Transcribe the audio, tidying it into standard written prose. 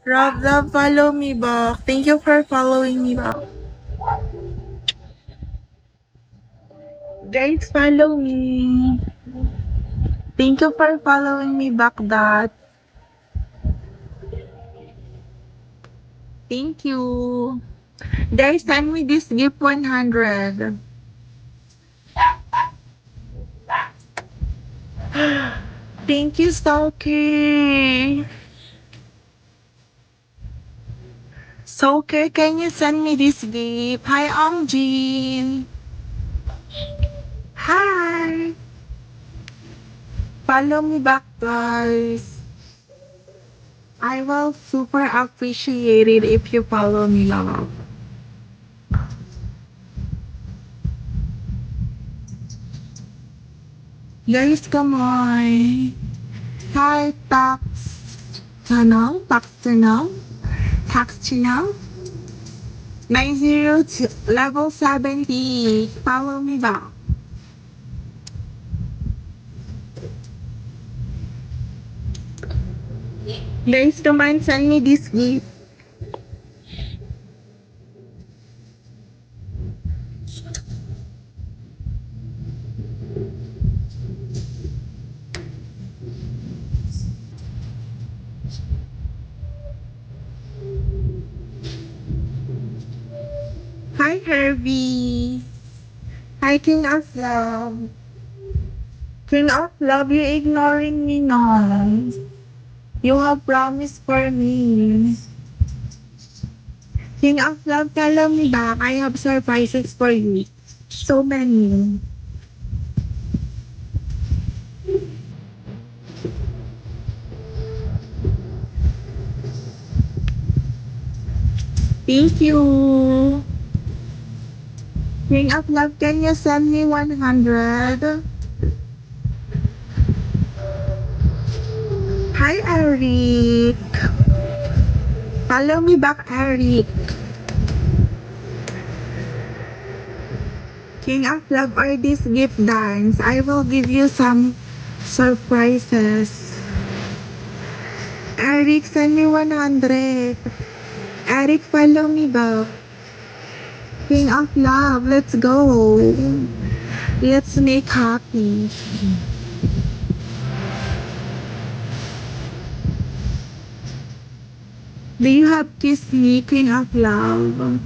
Rob, love, follow me back. Thank you for following me back. Guys, follow me. Thank you for following me back, Dad. Thank you. Guys, send me this gift 100. Thank you, Stalker. Stalker, can you send me this gift? Hi, Jean. Hi. Follow me back, guys. I will super appreciate it if you follow me, love. Guys, come on. Hi, Tax Channel, Tax Channel, 902, level 70. Follow me back. Guys, come on, send me this gift. Hi, Herbie. Hi, King of Love. King of Love, you ignoring me now. You have promised for me. King of Love, follow me back. I have surprises for you. So many. Thank you. King of Love, can you send me 100? Hi, Eric. Follow me back, Eric. King of Love or this gift dance. I will give you some surprises. Eric, send me 100. Eric, follow me back. King of Love, let's go. Let's make happy. Do you have kiss me, King of Love?